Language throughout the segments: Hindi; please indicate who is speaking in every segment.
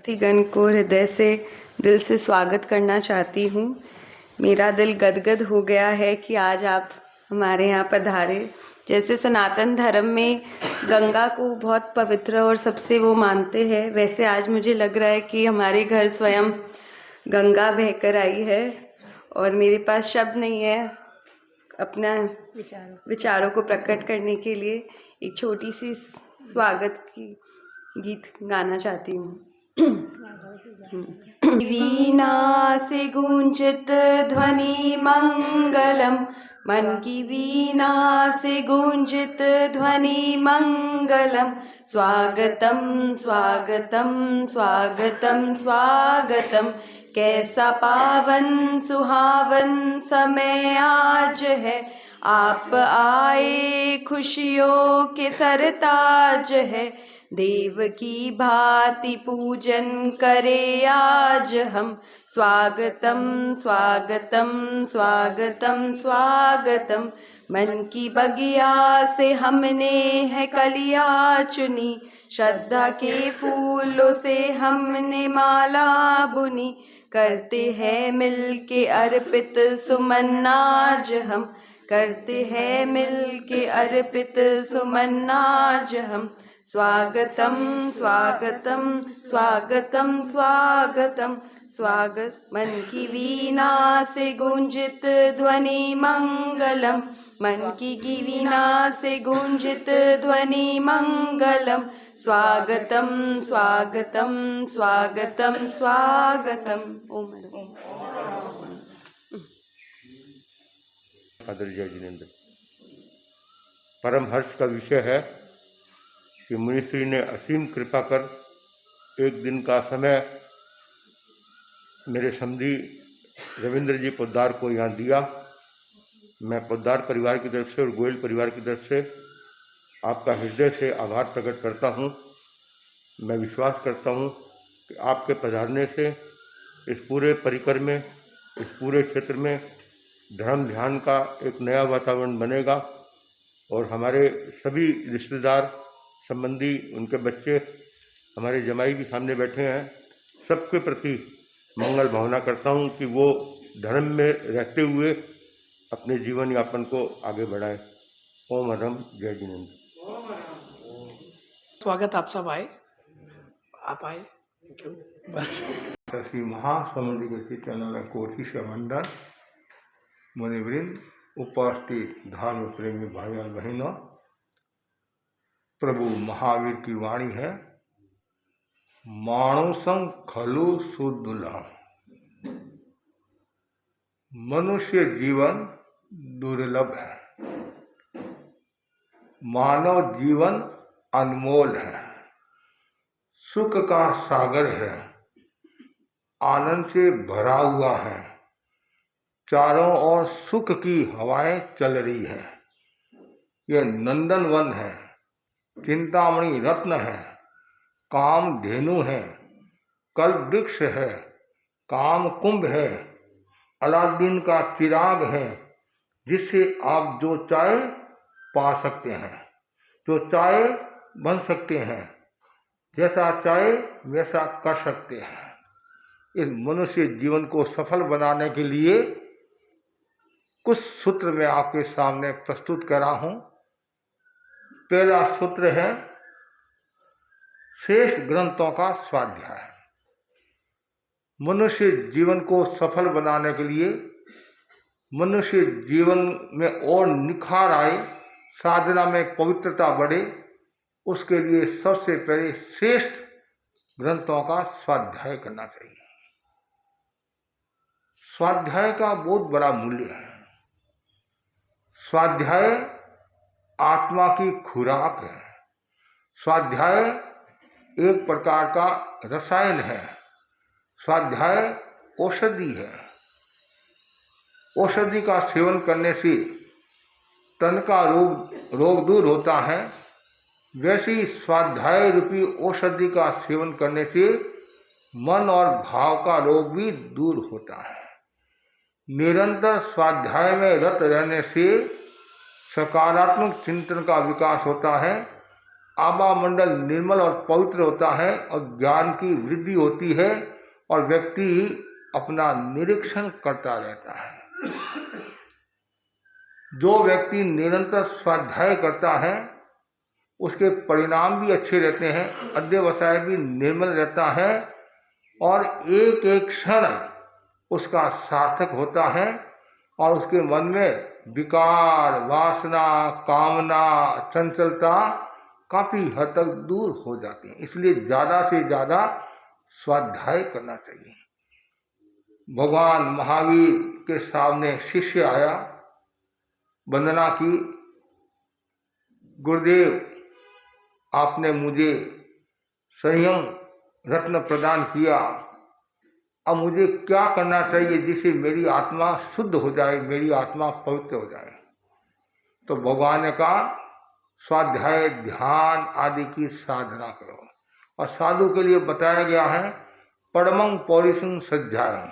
Speaker 1: भक्तिगण को हृदय से दिल से स्वागत करना चाहती हूँ। मेरा दिल गदगद हो गया है कि आज आप हमारे यहाँ पधारे। जैसे सनातन धर्म में गंगा को बहुत पवित्र और सबसे वो मानते हैं, वैसे आज मुझे लग रहा है कि हमारे घर स्वयं गंगा बहकर आई है और मेरे पास शब्द नहीं है अपना विचारों को प्रकट करने के लिए। एक छोटी सी स्वागत की गीत गाना चाहती हूँ। वीणा से गूंजित ध्वनि मंगलम, मन की वीणा से गूंजित ध्वनि मंगलम। स्वागतम स्वागतम स्वागतम स्वागतम। कैसा पावन सुहावन समय आज है, आप आए खुशियों के सरताज है। देव की भांति पूजन करे आज हम। स्वागतम स्वागतम स्वागतम स्वागतम। मन की बगिया से हमने है कलिया चुनी, श्रद्धा के फूलों से हमने माला बुनी। करते हैं मिल के अर्पित सुमन आज हम, करते हैं मिल के अर्पित सुमन आज हम। स्वागतम स्वागतम स्वागतम स्वागतम स्वागत। मन की वीणा से गूंजित ध्वनि मंगलम, मन की वीणा से गूंजित ध्वनि मंगलम। स्वागतम स्वागतम स्वागतम स्वागतम। ओम
Speaker 2: आदर जय जिनेन्द्र। परम हर्ष का विषय है कि मुनिश्री ने असीम कृपा कर एक दिन का समय मेरे समधी रविंद्र जी पोद्दार को यहाँ दिया। मैं पोद्दार परिवार की तरफ से और गोयल परिवार की तरफ से आपका हृदय से आभार प्रकट करता हूँ। मैं विश्वास करता हूँ कि आपके पधारने से इस पूरे परिकर में, इस पूरे क्षेत्र में धर्म ध्यान का एक नया वातावरण बनेगा और हमारे सभी रिश्तेदार संबंधी, उनके बच्चे, हमारे जमाई भी सामने बैठे हैं, सबके प्रति मंगल भावना करता हूं कि वो धर्म में रहते हुए अपने जीवन यापन को आगे बढ़ाएं। ओम हरम जय जिनेन्द्र।
Speaker 3: स्वागत आप सब आए, आप आए।
Speaker 4: श्री महासमुद्र चैनल कोटि से मंडल मुनिवृंद, उपस्थित धर्म प्रेमी भाई और बहनों, प्रभु महावीर की वाणी है, मानुषं खलु सुदुर्लभम। मनुष्य जीवन दुर्लभ है, मानव जीवन अनमोल है, सुख का सागर है, आनंद से भरा हुआ है, चारों ओर सुख की हवाएं चल रही है। यह नंदन वन है, चिंतामणि रत्न है, काम धेनु है, कल वृक्ष है, काम कुंभ है, अलादीन का चिराग है, जिससे आप जो चाहे पा सकते हैं, जो चाहे बन सकते हैं, जैसा चाहे वैसा कर सकते हैं। इस मनुष्य जीवन को सफल बनाने के लिए कुछ सूत्र मैं आपके सामने प्रस्तुत कर रहा हूं। पहला सूत्र है श्रेष्ठ ग्रंथों का स्वाध्याय। मनुष्य जीवन को सफल बनाने के लिए, मनुष्य जीवन में और निखार आए, साधना में पवित्रता बढ़े, उसके लिए सबसे पहले श्रेष्ठ ग्रंथों का स्वाध्याय करना चाहिए। स्वाध्याय का बहुत बड़ा मूल्य है। स्वाध्याय आत्मा की खुराक है। स्वाध्याय एक प्रकार का रसायन है। स्वाध्याय औषधि है। औषधि का सेवन करने से तन का रोग दूर होता है, वैसे ही स्वाध्याय रूपी औषधि का सेवन करने से मन और भाव का रोग भी दूर होता है। निरंतर स्वाध्याय में रत रहने से सकारात्मक चिंतन का विकास होता है, आभा मंडल निर्मल और पवित्र होता है और ज्ञान की वृद्धि होती है और व्यक्ति अपना निरीक्षण करता रहता है। जो व्यक्ति निरंतर स्वाध्याय करता है उसके परिणाम भी अच्छे रहते हैं, अध्यवसाय भी निर्मल रहता है और एक एक क्षण उसका सार्थक होता है और उसके मन में विकार, वासना, कामना, चंचलता काफी हद तक दूर हो जाती है। इसलिए ज्यादा से ज्यादा स्वाध्याय करना चाहिए। भगवान महावीर के सामने शिष्य आया, वंदना की, गुरुदेव आपने मुझे संयम रत्न प्रदान किया, अब मुझे क्या करना चाहिए जिससे मेरी आत्मा शुद्ध हो जाए, मेरी आत्मा पवित्र हो जाए। तो भगवान ने कहा स्वाध्याय, ध्यान आदि की साधना करो। और साधु के लिए बताया गया है परमं पौरुषं सज्जायं,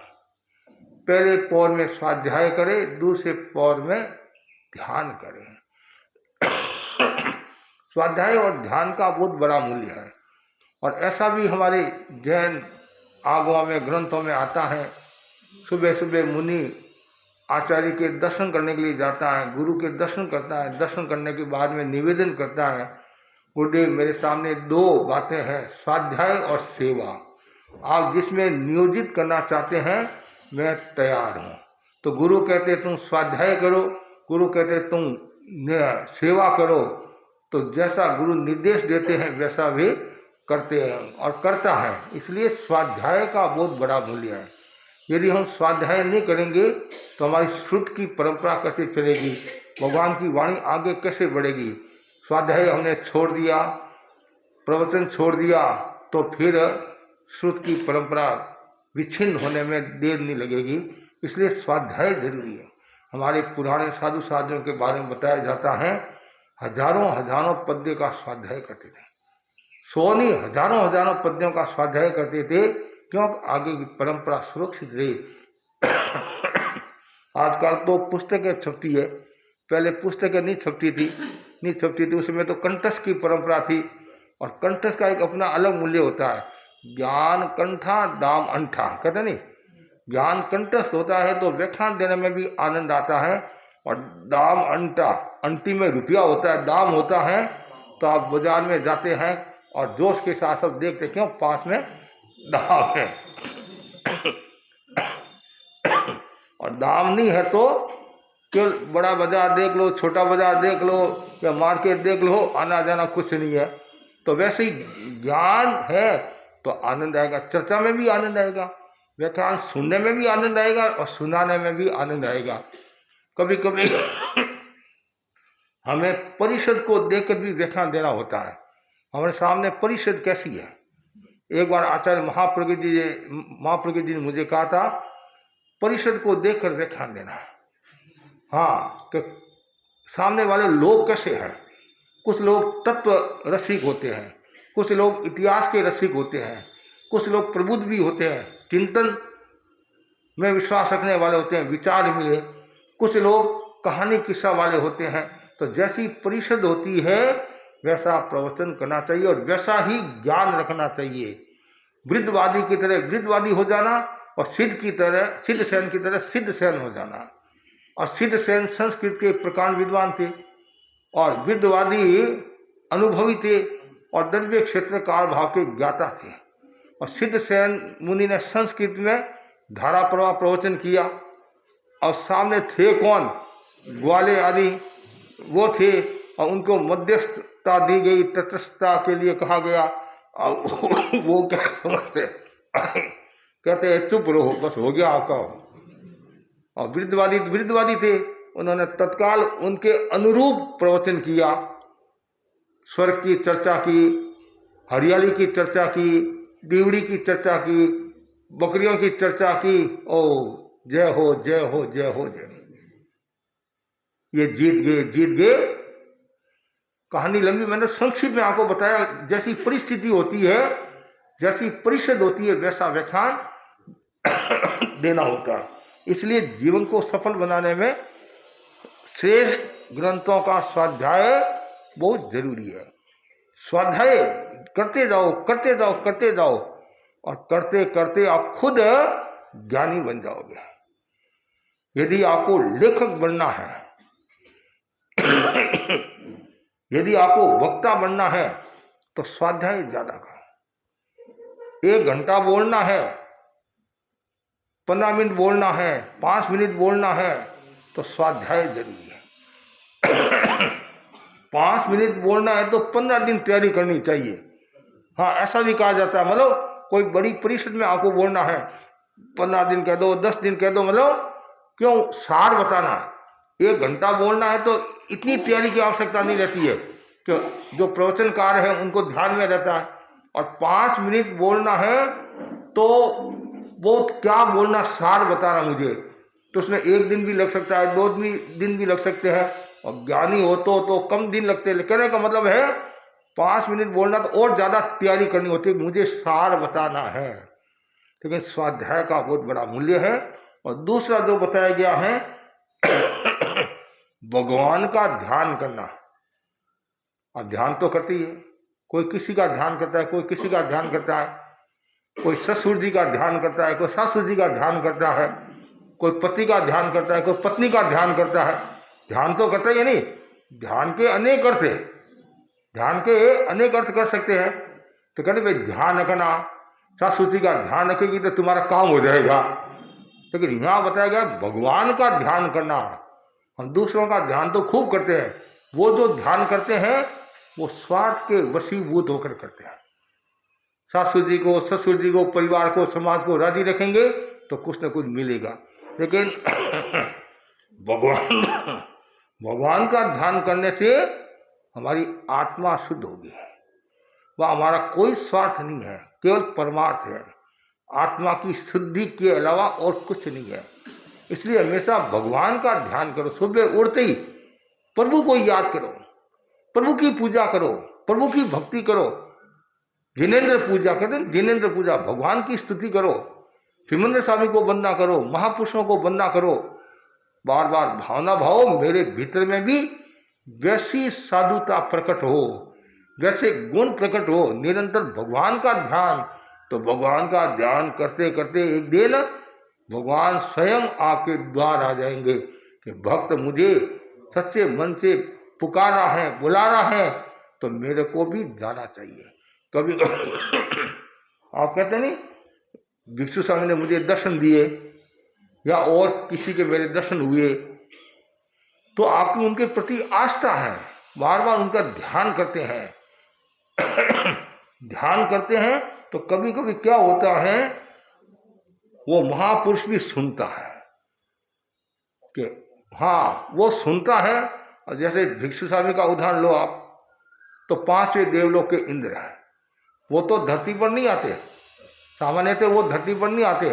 Speaker 4: पहले पौर में स्वाध्याय करे, दूसरे पौर में ध्यान करें। स्वाध्याय और ध्यान का बहुत बड़ा मूल्य है और ऐसा भी हमारे जैन आगमों में, ग्रंथों में आता है। सुबह सुबह मुनि आचार्य के दर्शन करने के लिए जाता है, गुरु के दर्शन करता है, दर्शन करने के बाद में निवेदन करता है, गुरुदेव मेरे सामने दो बातें हैं, स्वाध्याय और सेवा, आप जिसमें नियोजित करना चाहते हैं मैं तैयार हूँ। तो गुरु कहते तुम स्वाध्याय करो, गुरु कहते तुम सेवा करो। तो जैसा गुरु निर्देश देते हैं वैसा भी करते हैं और करता है। इसलिए स्वाध्याय का बहुत बड़ा मूल्य है। यदि हम स्वाध्याय नहीं करेंगे तो हमारी श्रुत की परंपरा कैसे चलेगी, भगवान की वाणी आगे कैसे बढ़ेगी। स्वाध्याय हमने छोड़ दिया, प्रवचन छोड़ दिया तो फिर श्रुत की परंपरा विच्छिन्न होने में देर नहीं लगेगी। इसलिए स्वाध्याय जरूरी है। हमारे पुराने साधु साधुओं के बारे में बताया जाता है, हजारों हजारों पद्य का स्वाध्याय करते थे, सौ नहीं हजारों पद्यों का स्वाध्याय करते थे, क्योंकि आगे की परंपरा सुरक्षित रही। आजकल तो पुस्तकें छपती है, पहले पुस्तकें नहीं छपती थी, उसमें तो कंठस्थ की परंपरा थी और कंठस्थ का एक अपना अलग मूल्य होता है। ज्ञान कंठा दाम अंठा कहते नहीं, ज्ञान कंठस्थ होता है तो व्याख्यान देने में भी आनंद आता है और दाम अंटा, अंटी में रुपया होता है, दाम होता है। तो आप बाजार में जाते हैं और जोश के साथ सब देखते क्यों पास में दाम है और दाम नहीं है तो केवल बड़ा बाजार देख लो, छोटा बाजार देख लो या मार्केट देख लो, आना जाना कुछ नहीं है। तो वैसे ही ज्ञान है तो आनंद आएगा, चर्चा में भी आनंद आएगा, व्याख्यान सुनने में भी आनंद आएगा और सुनाने में भी आनंद आएगा। कभी कभी हमें परिषद को देखकर भी व्याख्यान देना होता है, हमारे सामने परिषद कैसी है। एक बार आचार्य महाप्रज्ञ जी ने मुझे कहा था परिषद को देखकर व्याख्यान देना। हाँ, कि सामने वाले लोग कैसे हैं। कुछ लोग तत्व रसिक होते हैं, कुछ लोग इतिहास के रसिक होते हैं, कुछ लोग प्रबुद्ध भी होते हैं, चिंतन में विश्वास रखने वाले होते हैं, विचार मिले, कुछ लोग कहानी किस्सा वाले होते हैं। तो जैसी परिषद होती है वैसा प्रवचन करना चाहिए और वैसा ही ज्ञान रखना चाहिए। वृद्धवादी की तरह वृद्धवादी हो जाना और सिद्ध सेन की तरह सिद्ध सेन हो जाना। और सिद्ध सेन संस्कृत के प्रकांड विद्वान थे और वृद्धवादी अनुभवी थे और द्रव्य क्षेत्र काल भाव के ज्ञाता थे। और सिद्ध सेन मुनि ने संस्कृत में धारा प्रवाह प्रवचन किया और सामने थे कौन, ग्वाले आदि वो थे और उनको मध्यस्थता दी गई, तटस्थता के लिए कहा गया। और वो क्या समझते कहते चुप रहो, बस हो गया आपका। और वृद्धवादी थे, उन्होंने तत्काल उनके अनुरूप प्रवचन किया, स्वर्ग की चर्चा की, हरियाली की चर्चा की, दीवड़ी की चर्चा की, बकरियों की चर्चा की। ओ जय हो जय हो जय हो जय। ये जीत गए। कहानी लंबी, मैंने संक्षिप्त में आपको बताया। जैसी परिस्थिति होती है, जैसी परिषद होती है वैसा व्याख्यान देना होता है। इसलिए जीवन को सफल बनाने में श्रेष्ठ ग्रंथों का स्वाध्याय बहुत जरूरी है। स्वाध्याय करते जाओ, करते जाओ, करते जाओ, और करते करते आप खुद ज्ञानी बन जाओगे। यदि आपको लेखक बनना है, यदि आपको वक्ता बनना है, तो स्वाध्याय ज्यादा करो। 1 घंटा बोलना है, 15 मिनट बोलना है, 5 मिनट बोलना है, तो स्वाध्याय जरूरी है। 5 मिनट बोलना है तो 15 दिन तैयारी करनी चाहिए। हाँ, ऐसा भी कहा जाता है, मतलब कोई बड़ी परिषद में आपको बोलना है, 15 दिन कह दो, 10 दिन कह दो, मतलब क्यों, सार बताना। 1 घंटा बोलना है तो इतनी तैयारी की आवश्यकता नहीं रहती है, कि जो प्रवचनकार है उनको ध्यान में रहता है। और 5 मिनट बोलना है तो वो क्या बोलना, सार बताना मुझे, तो उसमें 1 दिन भी लग सकता है, 2 दिन भी लग सकते हैं। और ज्ञानी हो तो कम दिन लगते हैं। कहने का मतलब है 5 मिनट बोलना तो और ज्यादा तैयारी करनी होती है, मुझे सार बताना है। लेकिन स्वाध्याय का बहुत बड़ा मूल्य है। और दूसरा जो बताया गया है, भगवान का ध्यान करना। अब ध्यान तो करते ही है, कोई किसी का ध्यान करता है, कोई किसी का ध्यान करता है, कोई ससुर जी का ध्यान करता है, कोई सासुर जी का ध्यान करता है, कोई पति का ध्यान करता है, कोई पत्नी का ध्यान करता है। ध्यान तो करता ही नहीं, ध्यान के अनेक अर्थ है, ध्यान के अनेक अर्थ कर सकते हैं। तो कहते भाई ध्यान रखना, सासुर जी का ध्यान रखेगी तो तुम्हारा काम हो जाएगा। लेकिन यहाँ बताया गया भगवान का ध्यान करना। हम दूसरों का ध्यान तो खूब करते हैं, वो जो ध्यान करते हैं वो स्वार्थ के वशीभूत होकर करते हैं। सासुर जी को, ससुर जी को, परिवार को, समाज को राजी रखेंगे तो कुछ न कुछ मिलेगा। लेकिन भगवान का ध्यान करने से हमारी आत्मा शुद्ध होगी। वह हमारा कोई स्वार्थ नहीं है, केवल परमार्थ है। आत्मा की शुद्धि के अलावा और कुछ नहीं है। इसलिए हमेशा भगवान का ध्यान करो। सुबह उठते ही प्रभु को याद करो, प्रभु की पूजा करो, प्रभु की भक्ति करो। जिनेन्द्र पूजा कहते हैं, जिनेन्द्र पूजा, भगवान की स्तुति करो। श्रीमंद्र स्वामी को वंदना करो, महापुरुषों को वंदना करो। बार बार भावना भाव मेरे भीतर में भी वैसी साधुता प्रकट हो, वैसे गुण प्रकट हो, निरंतर भगवान का ध्यान। तो भगवान का ध्यान करते करते एक दिन भगवान स्वयं आपके द्वार आ जाएंगे कि भक्त मुझे सच्चे मन से पुकार रहा है, बुला रहा है, तो मेरे को भी जाना चाहिए। कभी आप कहते नहीं, भिक्षु स्वामी ने मुझे दर्शन दिए या और किसी के मेरे दर्शन हुए, तो आपकी उनके प्रति आस्था है, बार बार उनका ध्यान करते हैं। ध्यान करते हैं तो कभी कभी क्या होता है, वो महापुरुष भी सुनता है कि हाँ, वो सुनता है। और जैसे भिक्षु स्वामी का उदाहरण लो आप, तो 5वें देवलोक के इंद्र हैं, वो तो धरती पर नहीं आते, सामान्यतः वो धरती पर नहीं आते,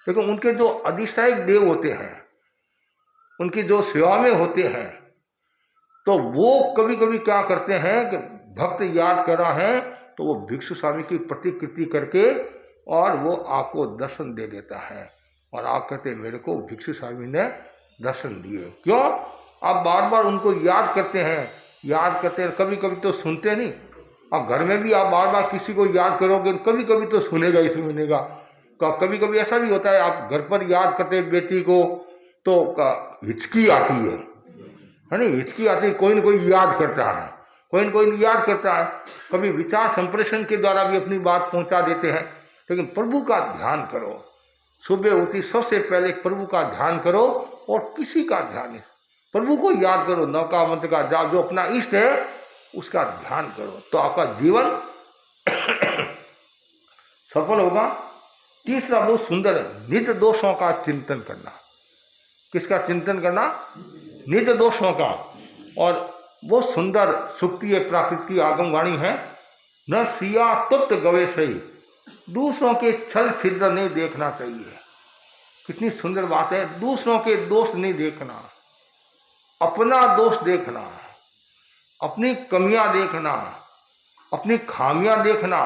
Speaker 4: लेकिन उनके जो अधिष्ठायक देव होते हैं, उनकी जो सेवा में होते हैं, तो वो कभी कभी क्या करते हैं कि भक्त याद कर रहा है तो वो भिक्षु स्वामी की प्रतिकृति करके और वो आपको दर्शन दे देता है। और आप कहते हैं मेरे को भिक्षु स्वामी ने दर्शन दिए। क्यों? आप बार बार उनको याद करते हैं, याद करते हैं। कभी कभी तो सुनते नहीं, अब घर में भी आप बार बार किसी को याद करोगे, कभी कभी तो सुनेगा ही सुनेगा। कभी कभी ऐसा भी होता है, आप घर पर याद करते हैं बेटी को तो हिचकी आती है नहीं, हिचकी आती है, कोई न कोई याद करता है, कोई न कोई याद करता है। कभी विचार संप्रेषण के द्वारा भी अपनी बात पहुंचा देते हैं। लेकिन प्रभु का ध्यान करो, सुबह उठी सबसे पहले प्रभु का ध्यान करो, और किसी का ध्यान नहीं, प्रभु को याद करो। नौका मंत्र का जाप, जो अपना इष्ट है उसका ध्यान करो, तो आपका जीवन सफल होगा। तीसरा बहुत सुंदर है, नित्य दोषों का चिंतन करना। किसका चिंतन करना? नित्य दोषों का। और बहुत सुंदर सुक्ति प्राकृति की आगमवाणी है, न सिया तुप्त गवे सही, दूसरों के छल छिद्र नहीं देखना चाहिए। कितनी सुंदर बात है, दूसरों के दोष नहीं देखना, अपना दोष देखना, अपनी कमियां देखना, अपनी खामियां देखना।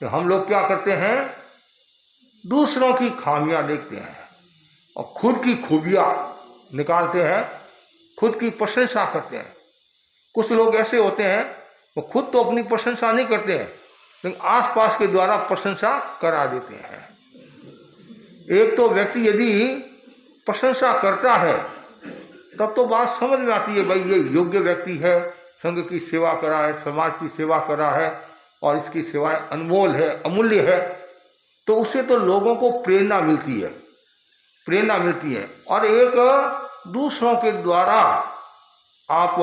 Speaker 4: तो हम लोग क्या करते हैं, दूसरों की खामियां देखते हैं और खुद की खूबियां निकालते हैं, खुद की प्रशंसा करते हैं। कुछ लोग ऐसे होते हैं वो खुद तो अपनी प्रशंसा नहीं करते हैं, लेकिन आसपास के द्वारा प्रशंसा करा देते हैं। एक तो व्यक्ति यदि प्रशंसा करता है तब तो बात समझ में आती है, भाई ये योग्य व्यक्ति है, संघ की सेवा करा है, समाज की सेवा करा है और इसकी सेवाएं अनमोल है, अमूल्य है, तो उससे तो लोगों को प्रेरणा मिलती है, प्रेरणा मिलती है। और एक दूसरों के द्वारा आप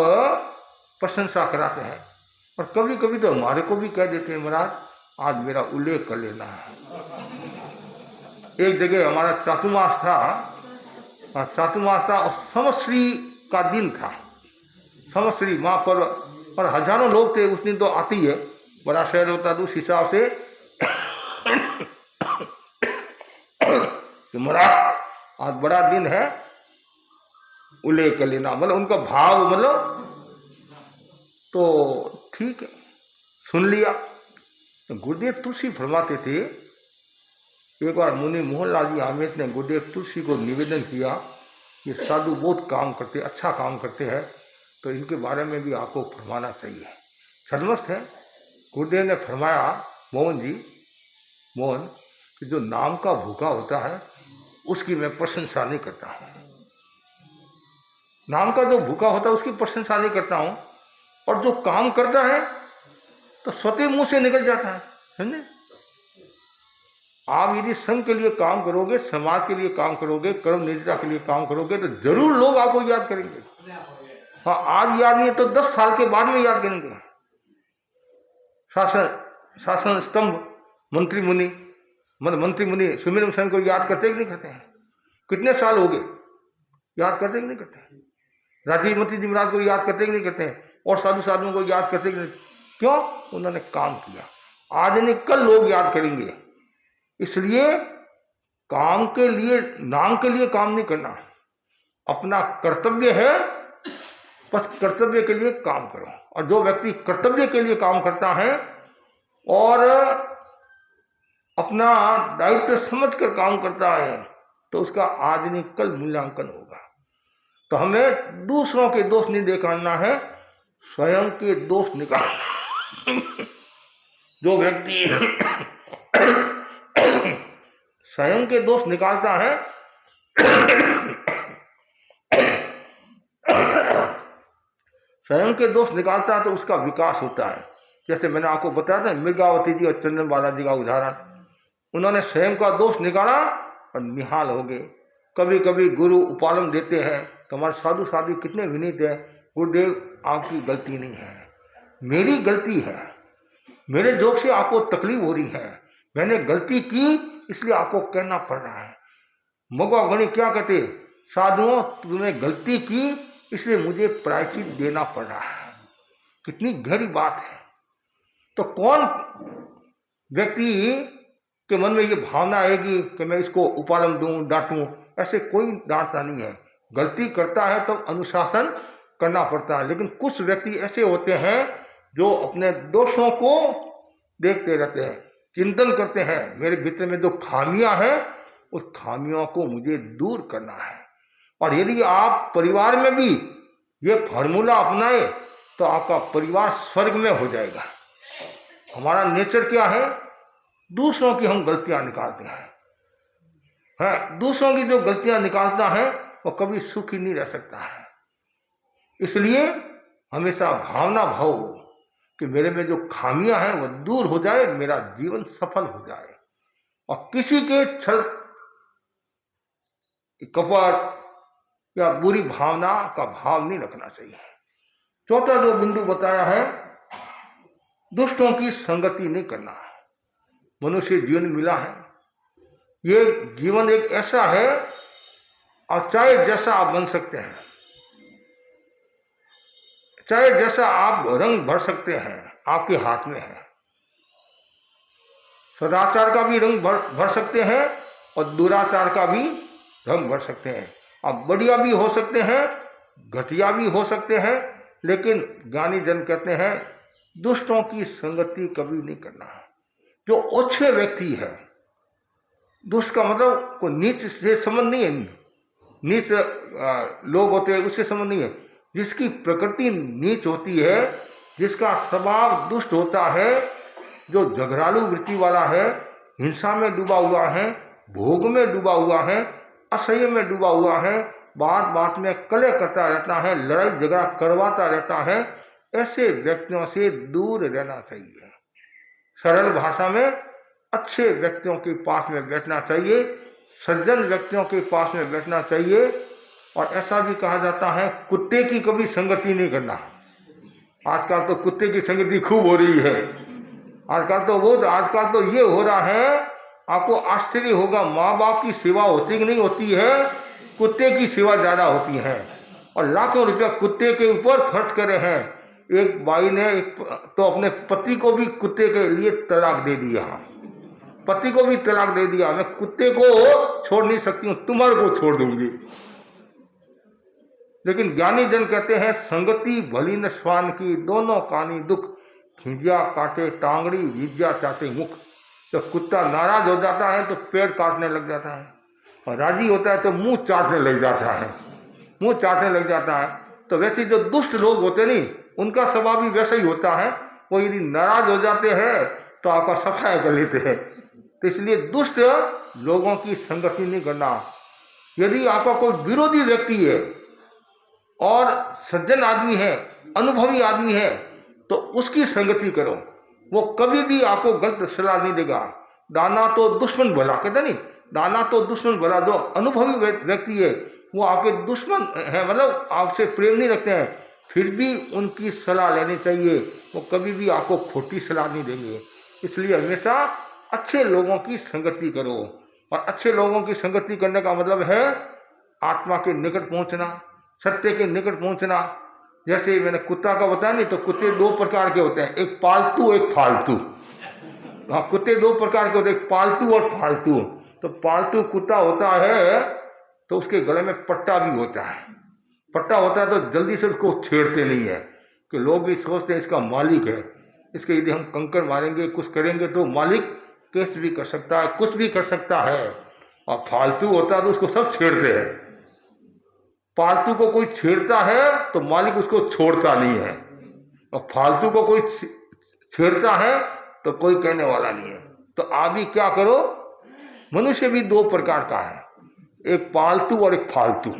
Speaker 4: प्रशंसा कराते हैं। और कभी कभी तो हमारे को भी कह देते हैं, महाराज आज मेरा उल्लेख कर लेना है। एक जगह हमारा चातुर्मास था और समश्री का दिन था, समश्री माँ पर, और हजारों लोग थे उस दिन। तो आती है, बड़ा शहर होता तो उस हिसाब से कि महाराज आज बड़ा दिन है, उल्लेख कर लेना, मतलब उनका भाव, मतलब तो ठीक है, सुन लिया। तो गुरुदेव तुलसी फरमाते थे, एक बार मुनि मोहनलाल जी आमेर ने गुरुदेव तुलसी को निवेदन किया कि साधु बहुत काम करते, अच्छा काम करते हैं, तो इनके बारे में भी आपको फरमाना चाहिए। सदमस्त है। गुरुदेव ने फरमाया, मोहन कि जो नाम का भूखा होता है उसकी मैं प्रशंसा नहीं करता हूँ। नाम का जो भूखा होता है उसकी प्रशंसा नहीं करता हूँ, और जो काम करता है तो स्वतः मुंह से निकल जाता है। समझे? आप यदि संघ के लिए काम करोगे, समाज के लिए काम करोगे, कर्म निष्ठा के लिए काम करोगे, तो जरूर लोग आपको याद करेंगे। हाँ, आज याद नहीं है तो 10 साल के बाद में याद करेंगे। शासन स्तंभ मंत्री मुनि सुमिरन संघ को याद करते कि नहीं करते हैं? कितने साल हो गए, याद करते कि नहीं करते हैं? राजीव मंत्री जी महाराज को याद करते कि नहीं करते हैं? और साधुओं को याद करते कि नहीं? क्यों? उन्होंने काम किया। आज नहीं कल लोग याद करेंगे। इसलिए काम के लिए, नाम के लिए काम नहीं करना, अपना कर्तव्य है, बस कर्तव्य के लिए काम करो। और जो व्यक्ति कर्तव्य के लिए काम करता है और अपना दायित्व समझकर काम करता है, तो उसका आज नहीं कल मूल्यांकन होगा। तो हमें दूसरों के दोष नहीं निकालना है, स्वयं के दोष निकालना। जो व्यक्ति स्वयं के दोष निकालता है, स्वयं के दोष निकालता है तो उसका विकास होता है। जैसे मैंने आपको बताया था मिर्गावती जी और चंदन बालाजी का उदाहरण, उन्होंने स्वयं का दोष निकाला और निहाल हो गए। कभी कभी गुरु उपालम देते हैं तो हमारे साधु कितने विनीत है, गुरुदेव आपकी गलती नहीं है, मेरी गलती है, मेरे जोग से आपको तकलीफ हो रही है, मैंने गलती की इसलिए आपको कहना पड़ रहा है। मगवा गणी क्या कहते, साधुओं तुमने गलती की इसलिए मुझे प्रायश्चित देना पड़ रहा है। कितनी गहरी बात है। तो कौन व्यक्ति के मन में ये भावना आएगी कि मैं इसको उपालम दूं, डांटूं? ऐसे कोई डांटता नहीं है। गलती करता है तो अनुशासन करना पड़ता है। लेकिन कुछ व्यक्ति ऐसे होते हैं जो अपने दोषों को देखते रहते हैं, चिंतन करते हैं, मेरे भीतर में जो खामियां हैं उस खामियों को मुझे दूर करना है। और यदि आप परिवार में भी ये फॉर्मूला अपनाए तो आपका परिवार स्वर्ग में हो जाएगा। हमारा नेचर क्या है, दूसरों की हम गलतियां निकालते हैं। दूसरों की जो गलतियां निकालता है वो कभी सुखी नहीं रह सकता है। इसलिए हमेशा भावना भाव कि मेरे में जो खामियां हैं वो दूर हो जाए, मेरा जीवन सफल हो जाए। और किसी के छल कपट या बुरी भावना का भाव नहीं रखना चाहिए। चौथा जो बिंदु बताया है, दुष्टों की संगति नहीं करना। मनुष्य जीवन मिला है, ये जीवन एक ऐसा है और चाहे जैसा आप बन सकते हैं, चाहे जैसा आप रंग भर सकते हैं, आपके हाथ में है। सदाचार का भी रंग भर सकते हैं और दुराचार का भी रंग भर सकते हैं। आप बढ़िया भी हो सकते हैं, घटिया भी हो सकते हैं, लेकिन ज्ञानी जन कहते हैं दुष्टों की संगति कभी नहीं करना। जो अच्छे व्यक्ति है, दुष्ट का मतलब कोई नीच से संबंध नहीं है, नीच लोग होते हैं उससे संबंध नहीं है। जिसकी प्रकृति नीच होती है, जिसका स्वभाव दुष्ट होता है, जो झगड़ालू वृत्ति वाला है, हिंसा में डूबा हुआ है, भोग में डूबा हुआ है, असह्य में डूबा हुआ है, बात बात में कलह करता रहता है, लड़ाई झगड़ा करवाता रहता है, ऐसे व्यक्तियों से दूर रहना चाहिए। सरल भाषा में अच्छे व्यक्तियों के पास में बैठना चाहिए, सज्जन व्यक्तियों के पास में बैठना चाहिए। और ऐसा भी कहा जाता है, कुत्ते की कभी संगति नहीं करना। आजकल तो कुत्ते की संगति खूब हो रही है। आजकल तो ये हो रहा है, आपको आश्चर्य होगा, माँ बाप की सेवा होती कि नहीं होती है, कुत्ते की सेवा ज्यादा होती है। और लाखों रुपया कुत्ते के ऊपर खर्च करे हैं। एक बाई ने तो अपने पति को भी कुत्ते के लिए तलाक दे दिया, पति को भी तलाक दे दिया। मैं कुत्ते को छोड़ नहीं सकती हूँ, तुम्हारे को छोड़ दूंगी। लेकिन ज्ञानी जन कहते हैं, संगति भली न श्वान की, दोनों कानी दुख, खींजिया काटे टांगड़ी, विद्या चाटे मुख। जब कुत्ता नाराज हो जाता है तो पैर काटने लग जाता है, और राजी होता है तो मुंह चाटने लग जाता है। तो वैसे जो दुष्ट लोग होते नहीं, उनका स्वभाव भी वैसा ही होता है। वो यदि नाराज हो जाते हैं तो आपका सफाया कर लेते हैं। तो इसलिए दुष्ट लोगों की संगति नहीं करना। यदि आपका कोई विरोधी व्यक्ति है और सज्जन आदमी है, अनुभवी आदमी है, तो उसकी संगति करो। वो कभी भी आपको गलत सलाह नहीं देगा। दाना तो दुश्मन भला, कहते नहीं, दाना तो दुश्मन भला। जो अनुभवी व्यक्ति है वो आपके दुश्मन है, मतलब आपसे प्रेम नहीं रखते हैं, फिर भी उनकी सलाह लेनी चाहिए। वो कभी भी आपको खोटी सलाह नहीं देंगे। इसलिए हमेशा अच्छे लोगों की संगति करो। और अच्छे लोगों की संगति करने का मतलब है आत्मा के निकट पहुंचना, सत्य के निकट पहुंचना। जैसे मैंने कुत्ता का बताया नहीं, तो कुत्ते दो प्रकार के होते हैं, एक पालतू एक फालतू। हाँ, कुत्ते दो प्रकार के होते हैं, एक पालतू और फालतू। तो पालतू कुत्ता होता है तो उसके गले में पट्टा भी होता है। पट्टा होता है तो जल्दी से उसको छेड़ते नहीं है, कि लोग भी सोचते हैं इसका मालिक है, इसके यदि हम कंकड़ मारेंगे, कुछ करेंगे तो मालिक केस भी कर सकता है, कुछ भी कर सकता है। और फालतू होता है तो उसको सब छेड़ते हैं। पालतू को कोई छेड़ता है तो मालिक उसको छोड़ता नहीं है, और फालतू को कोई छेड़ता है तो कोई कहने वाला नहीं है। तो आप भी क्या करो, मनुष्य भी दो प्रकार का है, एक पालतू और एक फालतू।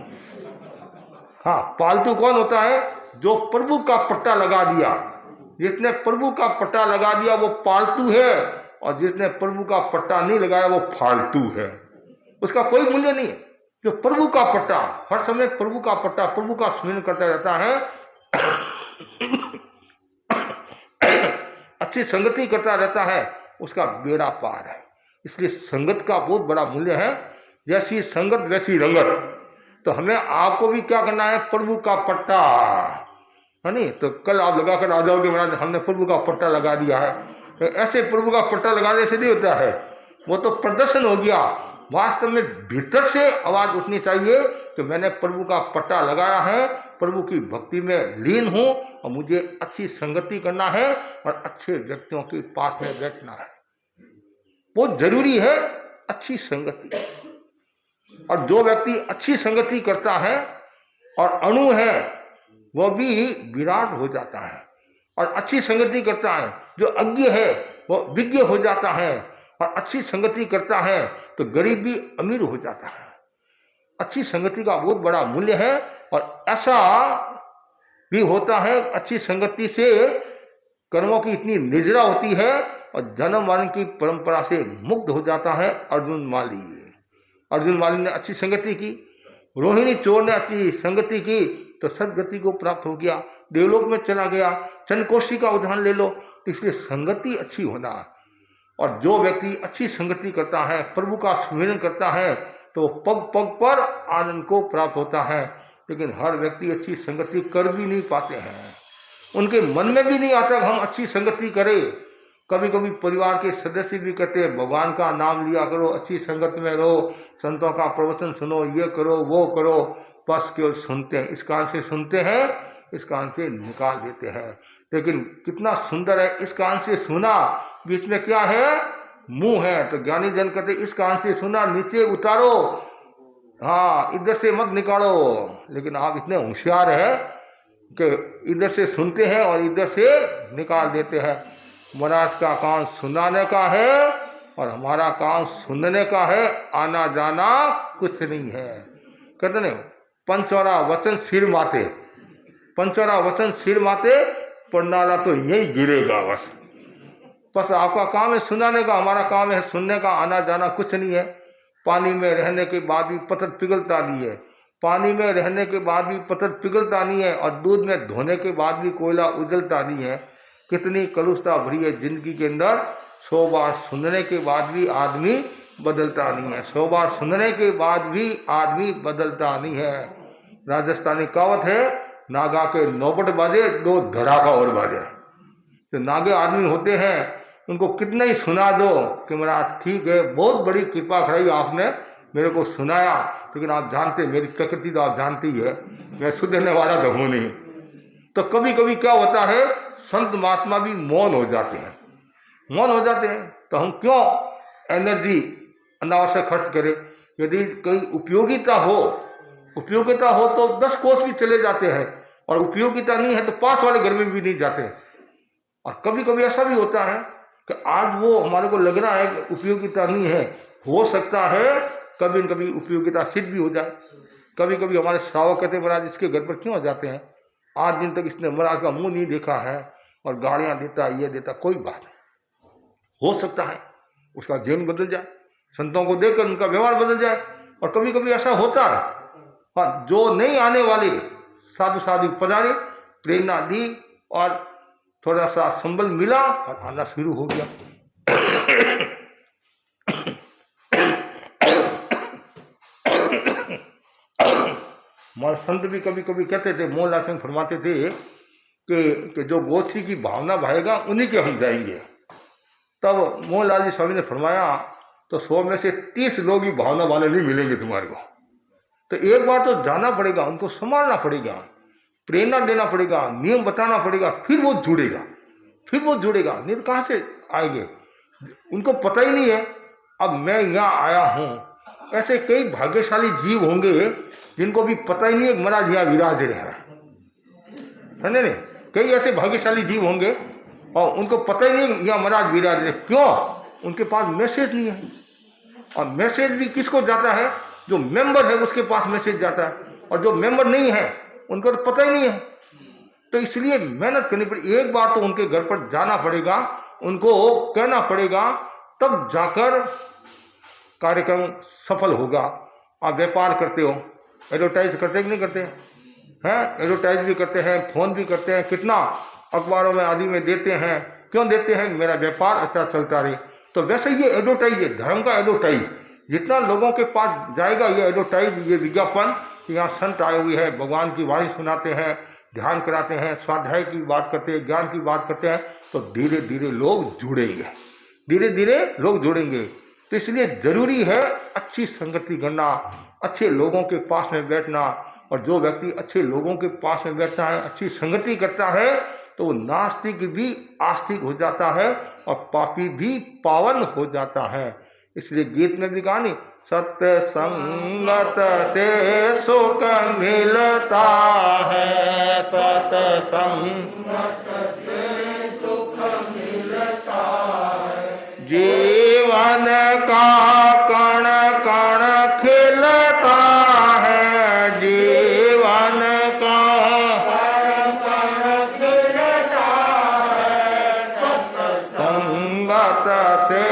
Speaker 4: हाँ, पालतू कौन होता है? जो प्रभु का पट्टा लगा दिया। जिसने प्रभु का पट्टा लगा दिया वो पालतू है, और जिसने प्रभु का पट्टा नहीं लगाया वो फालतू है। उसका कोई मूल्य नहीं है। जो प्रभु का पट्टा, हर समय प्रभु का पट्टा, प्रभु का स्मरण करता रहता है, अच्छी संगति करता रहता है, उसका बेड़ा पार है। इसलिए संगत का बहुत बड़ा मूल्य है। जैसी संगत वैसी रंगत। तो हमें आपको भी क्या करना है, प्रभु का पट्टा, है नहीं? तो कल आप लगा कर आ जाओगे, महाराज हमने प्रभु का पट्टा लगा दिया है। तो ऐसे प्रभु का पट्टा लगाने से नहीं होता है, वो तो प्रदर्शन हो गया। वास्तव में भीतर से आवाज उठनी चाहिए कि मैंने प्रभु का पट्टा लगाया है, प्रभु की भक्ति में लीन हूं, और मुझे अच्छी संगति करना है और अच्छे व्यक्तियों के पास में बैठना है। बहुत जरूरी है अच्छी संगति। और जो व्यक्ति अच्छी संगति करता है और अणु है, वह भी विराट हो जाता है। और अच्छी संगति करता है, जो अज्ञ है वह विज्ञ हो जाता है। और अच्छी संगति करता है तो गरीब भी अमीर हो जाता है। अच्छी संगति का बहुत बड़ा मूल्य है। और ऐसा भी होता है, अच्छी संगति से कर्मों की इतनी निजरा होती है और जन्म मरण की परंपरा से मुक्त हो जाता है। अर्जुन माली ने अच्छी संगति की, रोहिणी चोर ने अच्छी संगति की तो सदगति को प्राप्त हो गया, देवलोक में चला गया। चंद्रकोशी का उदाहरण ले लो। इसलिए संगति अच्छी होना। और जो व्यक्ति अच्छी संगति करता है, प्रभु का स्मरण करता है, तो पग पग पर आनंद को प्राप्त होता है। लेकिन हर व्यक्ति अच्छी संगति कर भी नहीं पाते हैं, उनके मन में भी नहीं आता कि हम अच्छी संगति करें। कभी कभी परिवार के सदस्य भी कहते हैं भगवान का नाम लिया करो, अच्छी संगत में रहो, संतों का प्रवचन सुनो, ये करो वो करो। बस केवल सुनते हैं, इस कान से सुनते हैं, इस कान से निकाल देते हैं। लेकिन कितना सुंदर है, इस कान से सुना, बीच में क्या है, मुंह है। तो ज्ञानी जन कहते इस कान से सुना, नीचे उतारो, हाँ इधर से मत निकालो। लेकिन आप इतने होशियार है, कि इधर से सुनते हैं और इधर से निकाल देते हैं। महाराज का काम सुनाने का है और हमारा काम सुनने का है, आना जाना कुछ नहीं है। कहते नहीं, पंचवरा वचन सिर माते, पंचवरा वचन सिर माते, पढ़नाला तो यही गिरेगा बस आपका काम है सुनाने का, हमारा काम है सुनने का, आना जाना कुछ नहीं है। पानी में रहने के बाद भी पत्थर पिघलता नहीं है, पानी में रहने के बाद भी पत्थर पिघलता नहीं है, और दूध में धोने के बाद भी कोयला उजलता नहीं है। कितनी कलुषता भरी है जिंदगी के अंदर। 100 बार सुनने के बाद भी आदमी बदलता नहीं है, 100 बार सुनने के बाद भी आदमी बदलता नहीं है। राजस्थानी कहावत है, नागा के नौबत बाजे दो धड़ाका और बाजे। तो नागे आदमी होते हैं, उनको कितना ही सुना दो कि महाराज ठीक है, बहुत बड़ी कृपा कराई आपने, मेरे को सुनाया, लेकिन आप जानते मेरी प्रकृति तो आप जानती है, मैं सुधरने वाला तो हूँ नहीं। तो कभी कभी क्या होता है, संत महात्मा भी मौन हो जाते हैं, मौन हो जाते हैं। तो हम क्यों एनर्जी अनावश्यक खर्च करें? यदि कोई उपयोगिता हो तो 10 कोस भी चले जाते हैं, और उपयोगिता नहीं है तो पास वाले घर में भी नहीं जाते। और कभी कभी ऐसा भी होता है कि आज वो हमारे को लग रहा है कि उपयोगिता नहीं है, हो सकता है कभी न कभी उपयोगिता सिद्ध भी हो जाए। कभी कभी हमारे श्रावक कहते हैं, महाराज इसके घर पर क्यों जाते हैं, 8 दिन तक इसने महाराज का मुंह नहीं देखा है, और गालियां देता, ये देता। कोई बात नहीं, हो सकता है उसका जीवन बदल जाए, संतों को देखकर उनका व्यवहार बदल जाए। और कभी कभी ऐसा होता है, हाँ, जो नहीं आने वाले साधु साधु पधारे, प्रेरणा दी और थोड़ा सा संबल मिला और आना शुरू हो गया। हमारे संत भी कभी कभी कहते थे, मोहनलाल सिंह फरमाते थे कि जो गोष्ठी की भावना भाएगा उन्हीं के हम जाएंगे। तब मोहनलाल जी स्वामी ने फरमाया, तो 100 में से 30 लोग ही भावना वाले नहीं मिलेंगे तुम्हारे को, तो एक बार तो जाना पड़ेगा, उनको संभालना पड़ेगा, प्रेरणा देना पड़ेगा, नियम बताना पड़ेगा, फिर वो जुड़ेगा, नहीं तो कहाँ से आएंगे? उनको पता ही नहीं है अब मैं यहाँ आया हूँ। ऐसे कई भाग्यशाली जीव होंगे जिनको भी पता ही नहीं है महाराज यहाँ विराज रहे हैं, है नहीं? कई ऐसे भाग्यशाली जीव होंगे और उनको पता ही नहीं यहाँ महाराज विराज रहे। क्यों? उनके पास मैसेज नहीं है। और मैसेज भी किसको जाता है? जो मेंबर है उसके पास मैसेज जाता है, और जो मेंबर नहीं है उनको तो पता ही नहीं है। तो इसलिए मेहनत करनी पड़ेगी, एक बार तो उनके घर पर जाना पड़ेगा, उनको कहना पड़ेगा, तब जाकर कार्यक्रम सफल होगा। आप व्यापार करते हो, एडवर्टाइज करते कि नहीं करते हैं? एडवर्टाइज भी करते हैं, फोन भी करते हैं, कितना अखबारों में आदि में देते हैं। क्यों देते हैं? मेरा व्यापार अच्छा चलता रहे। तो वैसे ये एडवर्टाइज है, धर्म का एडवर्टाइज, जितना लोगों के पास जाएगा ये एडवर्टाइज, ये विज्ञापन कि यहाँ संत आए हुए हैं, भगवान की वाणी सुनाते हैं, ध्यान कराते हैं, स्वाध्याय की बात करते हैं, ज्ञान की बात करते हैं, तो धीरे धीरे लोग जुड़ेंगे, धीरे धीरे लोग जुड़ेंगे। तो इसलिए जरूरी है अच्छी संगति करना, अच्छे लोगों के पास में बैठना। और जो व्यक्ति अच्छे लोगों के पास में बैठता है, अच्छी संगति करता है, तो वो नास्तिक भी आस्तिक हो जाता है और पापी भी पावन हो जाता है। इसलिए गीत में भी कहा, सत्य संगत से सुख मिलता है, सत्संगत से सुख मिलता है, जीवन का कण कण खिलता है, जीवन का कण कण खिलता है, सत्संगत से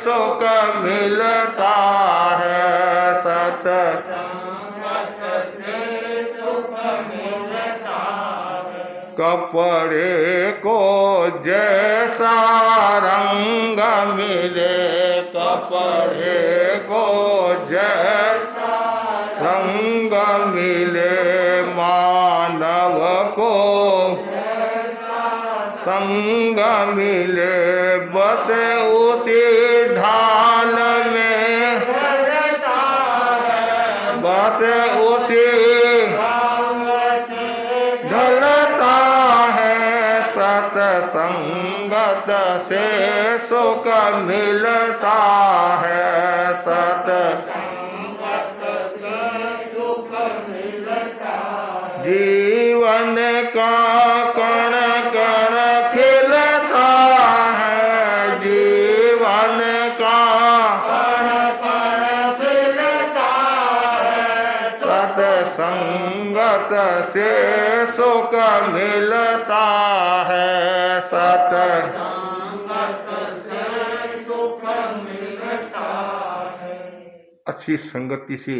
Speaker 4: सुख मिलता है, सत्संगत से सुख मिलता है। कपड़े को जैसा रंग मिले, कपड़े को जैसा रंग मिले, मानव को संग मिले, बस उसी ढाल में रहता है, बस उसी ढलता है, सत्संगत से सुख मिलता है, सत्संगत से सुख मिलता है, जीवन का संगत से सुख मिलता है, अच्छी संगति से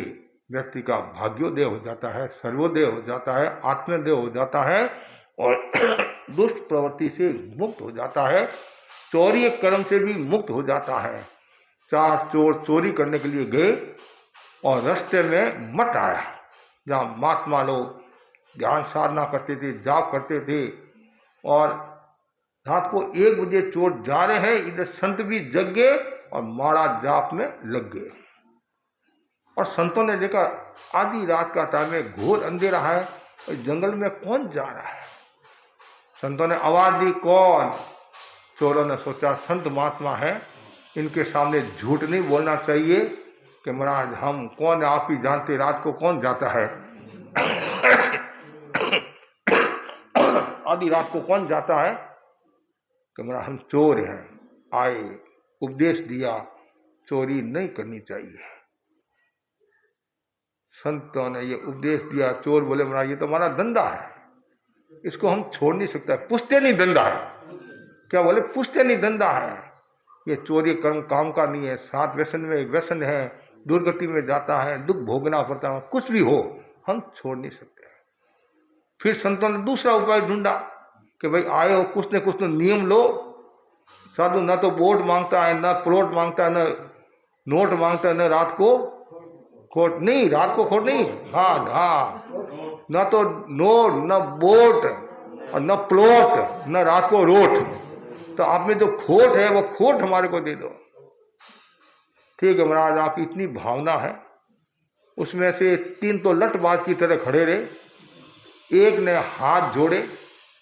Speaker 4: व्यक्ति का भाग्योदय हो जाता है, सर्वोदय हो जाता है, आत्मोदय हो जाता है और दुष्ट प्रवृत्ति से मुक्त हो जाता है, चोरी कर्म से भी मुक्त हो जाता है। 4 चोर चोरी करने के लिए गए और रास्ते में मठ आया, जहाँ महात्मा लोग ध्यान साधना करते थे, जाप करते थे, और रात को 1 बजे चोर जा रहे हैं, इधर संत भी जग गए और माड़ा जाप में लग गए। और संतों ने देखा आधी रात का टाइम है, घोर अंधेरा है और जंगल में कौन जा रहा है। संतों ने आवाज दी, कौन? चोरों ने सोचा संत महात्मा है, इनके सामने झूठ नहीं बोलना चाहिए कि महाराज हम कौन, आप ही जानते रात को कौन जाता है, आधी रात को कौन जाता है, कि महाराज हम चोर हैं, आए, उपदेश दिया चोरी नहीं करनी चाहिए। संतों ने ये उपदेश दिया, चोर बोले महाराज ये तो हमारा धंधा है, इसको हम छोड़ नहीं सकते, पुश्तैनी धंधा है। क्या बोले? पुश्तैनी धंधा है, ये चोरी कर्म काम का नहीं है, 7 व्यसन में एक व्यसन है, दुर्गति में जाता है, दुख भोगना पड़ता है, कुछ भी हो हम छोड़ नहीं सकते। फिर संतों ने दूसरा उपाय ढूंढा कि भाई आए हो, कुछ न कुछ तो नियम लो। साधु ना तो वोट मांगता है, ना प्लॉट मांगता है, ना नोट मांगता है, ना रात को खोट नहीं, रात को खोट नहीं, हाँ, ना तो नोट, न वोट और न प्लॉट, न रात को रोट। तो आप में जो खोट है वो खोट हमारे को दे दो। ठीक है महाराज, आपकी इतनी भावना है। उसमें से 3 तो लठबाज की तरह खड़े रहे। एक ने हाथ जोड़े,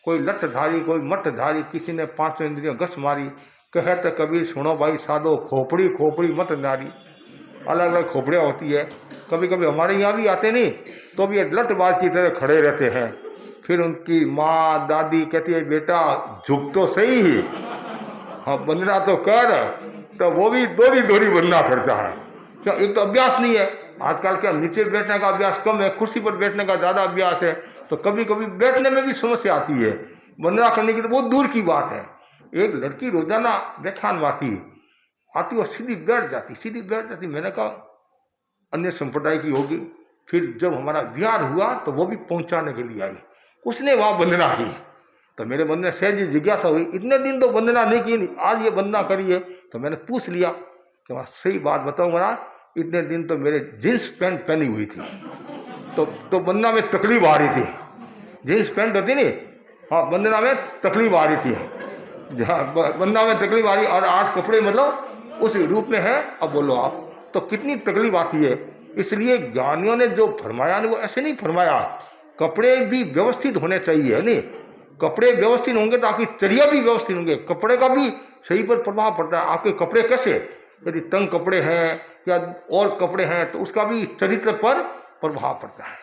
Speaker 4: कोई लठधारी कोई मठधारी, किसी ने 5 इंद्रियों घस मारी। कहत कबीर सुनो भाई साधो, खोपड़ी खोपड़ी मत नारी। अलग अलग खोपड़ियाँ होती है, कभी कभी हमारे यहाँ भी आते नहीं तो भी लठबाज की तरह खड़े रहते हैं। फिर उनकी माँ दादी कहती है बेटा झुक तो सही, हाँ वंदना तो कर, तो वो भी दोरी दोरी वंदना करता है। क्या एक तो अभ्यास नहीं है, आजकल क्या नीचे बैठने का अभ्यास कम है, कुर्सी पर बैठने का ज़्यादा अभ्यास है, तो कभी कभी बैठने में भी समस्या आती है। वंदना करने की तो बहुत दूर की बात है। एक लड़की रोजाना व्याख्यान आती और सीधी बैठ जाती। मैंने कहा अन्य संप्रदाय की होगी। फिर जब हमारा विहार हुआ तो वो भी पहुंचाने के लिए आई, उसने वहाँ वंदना की। तो मेरे मन में सहज जिज्ञासा हुई, इतने दिन तो वंदना नहीं की, आज ये वंदना करी है। तो मैंने पूछ लिया कि वहाँ सही बात बताऊँ महाराज, इतने दिन तो मेरे जींस पैंट पहनी हुई थी, तो वंदना में तकलीफ आ रही थी। जींस पैंट होती नहीं, हाँ वंदना में तकलीफ आ रही थी, जहाँ वंदना में तकलीफ आ रही, और आज कपड़े मतलब उस रूप में है। अब बोलो आप तो कितनी तकलीफ आती है। इसलिए ज्ञानियों ने जो फरमाया वो ऐसे नहीं फरमाया, कपड़े भी व्यवस्थित होने चाहिए, नहीं कपड़े व्यवस्थित होंगे तो आपकी चर्या भी व्यवस्थित होंगे, कपड़े का भी सही पर प्रभाव पड़ता है। आपके कपड़े कैसे, यदि तंग कपड़े हैं या और कपड़े हैं तो उसका भी चरित्र पर प्रभाव पड़ता है।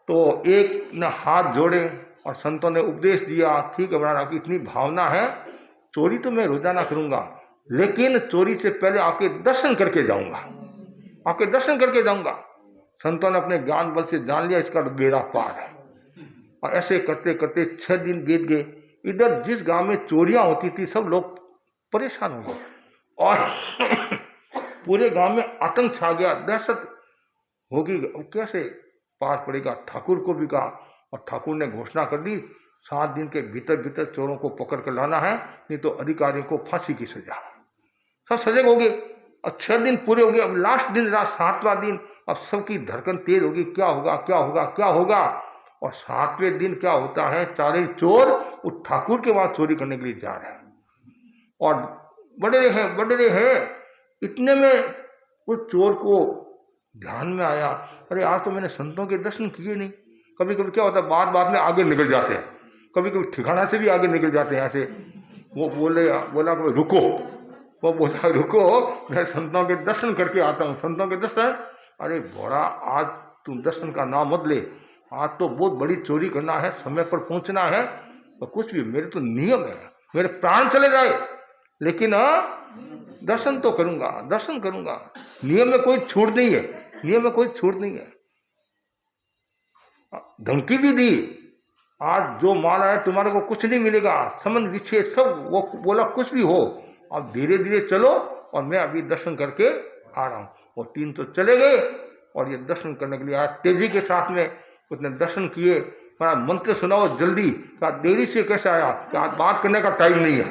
Speaker 4: तो एक ने हाथ जोड़े और संतों ने उपदेश दिया, ठीक है महाराज आपकी इतनी भावना है, चोरी तो मैं रोजाना करूंगा, लेकिन चोरी से पहले आपके दर्शन करके जाऊंगा, आपके दर्शन करके जाऊंगा। संतों ने अपने ज्ञान बल से जान लिया इसका बेड़ा पार है। और ऐसे करते करते 6 दिन बीत गए। इधर जिस गांव में चोरियां होती थी सब लोग परेशान हो गए और पूरे गांव में आतंक छा गया, दहशत होगी, कैसे पार पड़ेगा। ठाकुर को भी कहा और ठाकुर ने घोषणा कर दी 7 दिन के भीतर भीतर चोरों को पकड़ कर लाना है, नहीं तो अधिकारियों को फांसी की सजा। सब सजग हो गए। अब 6 दिन पूरे हो गए, अब लास्ट दिन रात 7वां दिन, अब सबकी धड़कन तेज होगी, क्या होगा क्या होगा क्या होगा। और 7वें दिन क्या होता है, 4 चोर उस ठाकुर के वहां चोरी करने के लिए जा रहे हैं और बढ़ रहे हैं। इतने में उस चोर को ध्यान में आया, अरे आज तो मैंने संतों के दर्शन किए नहीं। कभी कभी क्या होता है, बाद में आगे निकल जाते हैं, कभी कभी ठिकाना से भी आगे निकल जाते हैं यहाँ से। वो बोला रुको, वो बोला रुको मैं संतों के दर्शन करके आता हूँ। संतों के दर्शन, अरे घोड़ा आज तुम दर्शन का नाम मत ले, आज तो बहुत बड़ी चोरी करना है, समय पर पहुंचना है, तो कुछ भी मेरे तो नियम है, मेरे प्राण चले जाए लेकिन दर्शन तो करूंगा, दर्शन करूंगा। नियम में कोई छूट नहीं है, नियम में कोई छूट नहीं है। धमकी भी दी, आज जो माल है तुम्हारे को कुछ नहीं मिलेगा, समन विच्छेद सब, वो बोला कुछ भी हो, अब धीरे धीरे चलो और मैं अभी दर्शन करके आ रहा हूँ। वो तीन तो चले गए और ये दर्शन करने के लिए आया तेजी के साथ में। उसने दर्शन किए, बड़ा मंत्र सुनाओ जल्दी। क्या देरी से कैसे आया? कि आज बात करने का टाइम नहीं है,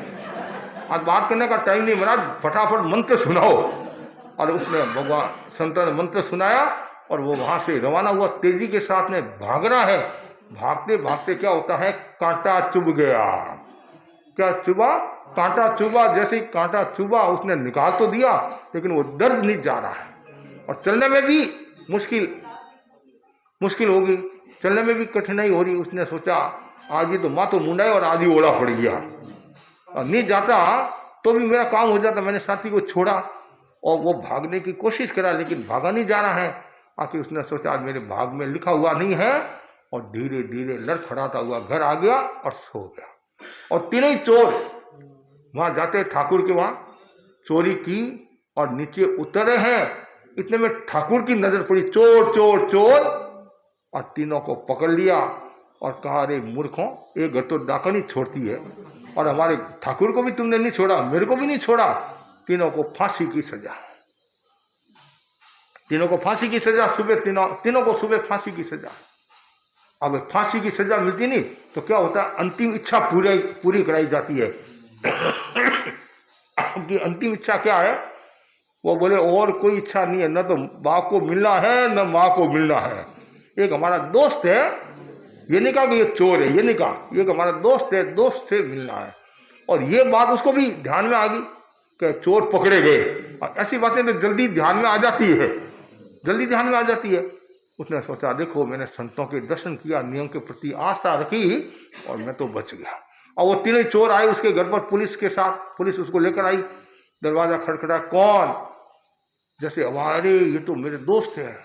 Speaker 4: आज बात करने का टाइम नहीं, महाराज फटाफट मंत्र सुनाओ। और उसने भगवान संतों ने मंत्र सुनाया और वो वहां से रवाना हुआ, तेजी के साथ में भाग रहा है। भागते भागते क्या होता है, कांटा चुभ गया। क्या चुभा? कांटा चुभा। जैसे ही कांटा चुभा उसने निकाल तो दिया, लेकिन वो दर्द नहीं जा रहा है और चलने में भी मुश्किल होगी, चलने में भी कठिनाई हो रही। उसने सोचा आज ही तो माथो मुंडा है और आधी ओला पड़ गया, और नहीं जाता तो भी मेरा काम हो जाता। मैंने साथी को छोड़ा और वो भागने की कोशिश करा, लेकिन भागा नहीं जा रहा है। आखिर उसने सोचा आज मेरे भाग में लिखा हुआ नहीं है, और धीरे धीरे लड़खड़ाता हुआ घर आ गया और सो गया। और तीनों ही चोर वहां जाते ठाकुर के वहां चोरी की और नीचे उतरे हैं। इतने में ठाकुर की नजर पड़ी, चोर चोर चोर, और तीनों को पकड़ लिया और कहा अरे मूर्खों, एक घर तो डाका नहीं छोड़ती है, और हमारे ठाकुर को भी तुमने नहीं छोड़ा, मेरे को भी नहीं छोड़ा। तीनों को फांसी की सजा, तीनों को फांसी की सजा, सुबह तीनों को सुबह फांसी की सजा। अब फांसी की सजा मिलती नहीं तो क्या होता है, अंतिम इच्छा पूरी कराई जाती है। कि अंतिम इच्छा क्या है? वो बोले और कोई इच्छा नहीं है, न तो बाप को मिलना है न माँ को मिलना है। एक हमारा दोस्त है, ये नहीं कहा कि ये चोर है, ये नहीं कहा, ये हमारा दोस्त है, दोस्त से मिलना है। और ये बात उसको भी ध्यान में आ गई कि चोर पकड़े गए। और ऐसी बातें तो जल्दी ध्यान में आ जाती है, जल्दी ध्यान में आ जाती है। उसने सोचा देखो मैंने संतों के दर्शन किया, नियम के प्रति आस्था रखी और मैं तो बच गया। और वो तीनों चोर आए उसके घर पर पुलिस के साथ, पुलिस उसको लेकर आई। दरवाजा खटखटा, कौन? जैसे हमारे ये तो मेरे दोस्त हैं।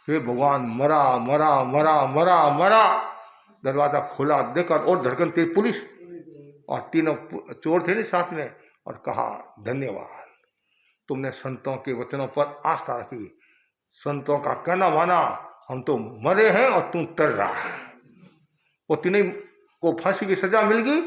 Speaker 4: हे भगवान, मरा मरा मरा मरा मरा। दरवाजा खोला, देखा और धड़कन तेज, पुलिस और तीनों चोर थे नहीं साथ में, और कहा धन्यवाद, तुमने संतों के वचनों पर आस्था रखी, संतों का कहना माना, हम तो मरे हैं और तुम तर रहा है। वो तीनों को फांसी की सजा मिल गई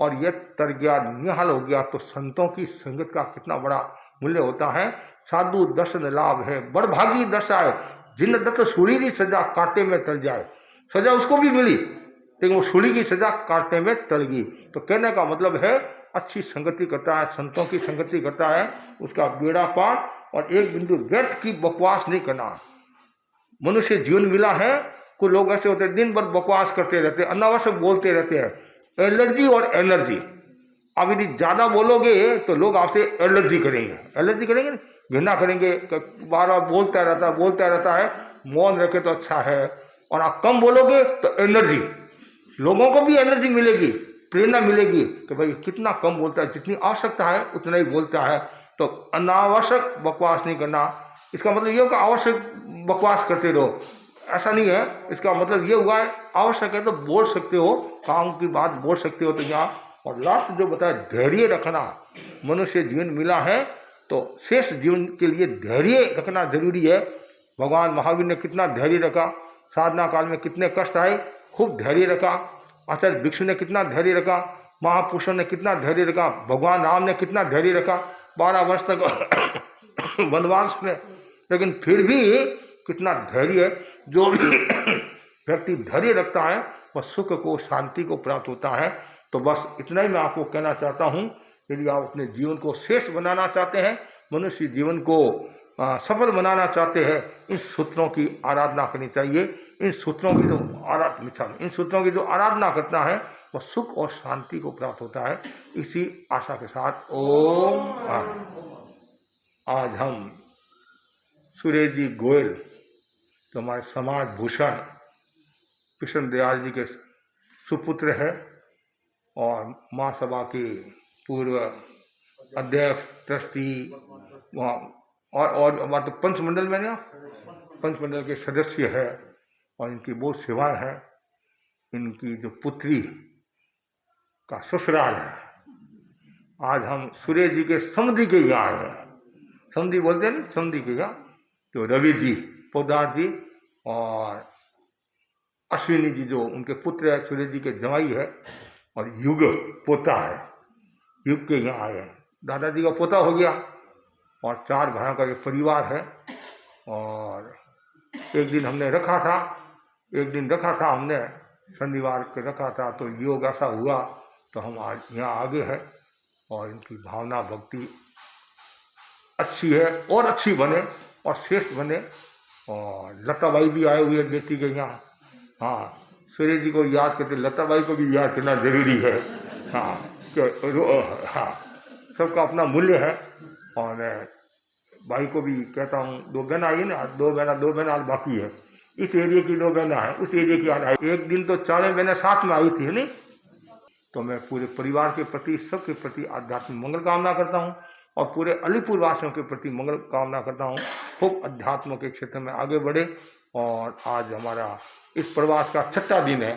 Speaker 4: और यह तर गया, निहाल हो गया। तो संतों की संगत का कितना बड़ा मूल्य होता है। साधु दर्शन लाभ है, बड़भागी दशा है, जिन दत्त सूली की सजा कांटे में टल जाए। सजा उसको भी मिली, लेकिन वो सूली की सजा कांटे में टल गई। तो कहने का मतलब है अच्छी संगति करता है, संतों की संगति करता है, उसका बेड़ा पार। और एक बिंदु व्यर्थ की बकवास नहीं करना। मनुष्य जीवन मिला है, कुछ लोग ऐसे होते हैं दिन भर बकवास करते रहते हैं, अनावश्यक बोलते रहते हैं। एलर्जी और एनर्जी, अब यदि ज्यादा बोलोगे तो लोग आपसे एलर्जी करेंगे, एलर्जी करेंगे, घृणा करेंगे, बार बार बोलता रहता है। मौन रखे तो अच्छा है। और आप कम बोलोगे तो एनर्जी, लोगों को भी एनर्जी मिलेगी, प्रेरणा मिलेगी कि भाई कितना कम बोलता है, जितनी आवश्यकता है उतना ही बोलता है। तो अनावश्यक बकवास नहीं करना। इसका मतलब ये होगा आवश्यक बकवास करते रहो, ऐसा नहीं है। इसका मतलब ये हुआ है आवश्यक है तो बोल सकते हो, काम की बात बोल सकते हो। तो यहाँ और लास्ट जो बताया धैर्य रखना, मनुष्य जीवन मिला है तो शेष जीवन के लिए धैर्य रखना जरूरी है। भगवान महावीर ने कितना धैर्य रखा, साधना काल में कितने कष्ट आए, खूब धैर्य रखा। आचार्य भिक्षु ने कितना धैर्य रखा, महापुरुषों ने कितना धैर्य रखा, भगवान राम ने कितना धैर्य रखा, 12 वर्ष तक वनवास में, लेकिन फिर भी कितना धैर्य है। जो व्यक्ति धैर्य रखता है वह सुख को, शांति को प्राप्त होता है। तो बस इतना ही मैं आपको कहना चाहता हूँ। यदि आप अपने जीवन को श्रेष्ठ बनाना चाहते हैं, मनुष्य जीवन को सफल बनाना चाहते हैं, इन सूत्रों की आराधना करनी चाहिए। इन सूत्रों की जो आराधना करता है वह सुख और शांति को प्राप्त होता है। इसी आशा के साथ ओम। आज हम सुरेश जी गोयल, जो हमारे समाज भूषण कृष्ण दयाल जी के सुपुत्र है और महासभा के पूर्व अध्यक्ष, ट्रस्टी और हमारे तो पंचमंडल में ना, पंचमंडल के सदस्य है और इनकी बहुत सेवाएं हैं। इनकी जो पुत्री का ससुराल है। आज हम सुरेश जी के समधी के यहाँ हैं, समधी बोलते हैं ना, समधी के यहाँ तो रवि जी, पोदार जी और अश्विनी जी जो उनके पुत्र है, सूर्य जी के जवाई है, और युग पोता है, युग के यहाँ आए हैं। दादाजी का पोता हो गया, और 4 भाइयों का ये परिवार है। और एक दिन रखा था हमने, शनिवार को रखा था, तो योग ऐसा हुआ तो हम आज यहाँ आगे हैं। और इनकी भावना भक्ति अच्छी है, और अच्छी बने और श्रेष्ठ बने। और लताबाई भी आए हुए बेटी के यहाँ। हाँ, सूर्य जी को याद करते लताबाई को भी याद करना जरूरी है। हाँ, हाँ, सबका अपना मूल्य है। और भाई को भी कहता हूँ, 2 बहन आई ना, 2 बहन आज बाकी है। इस एरिया की 2 बहना है, उस एरिया की आज आई। एक दिन तो 4 बहनें साथ में आई थी, है नहीं? तो मैं पूरे परिवार के प्रति, सबके प्रति आध्यात्मिक मंगल कामना करता हूँ, और पूरे अलीपुर वासियों के प्रति मंगल कामना करता हूँ। खूब अध्यात्म के क्षेत्र में आगे बढ़े। और आज हमारा इस प्रवास का 6ठा दिन है।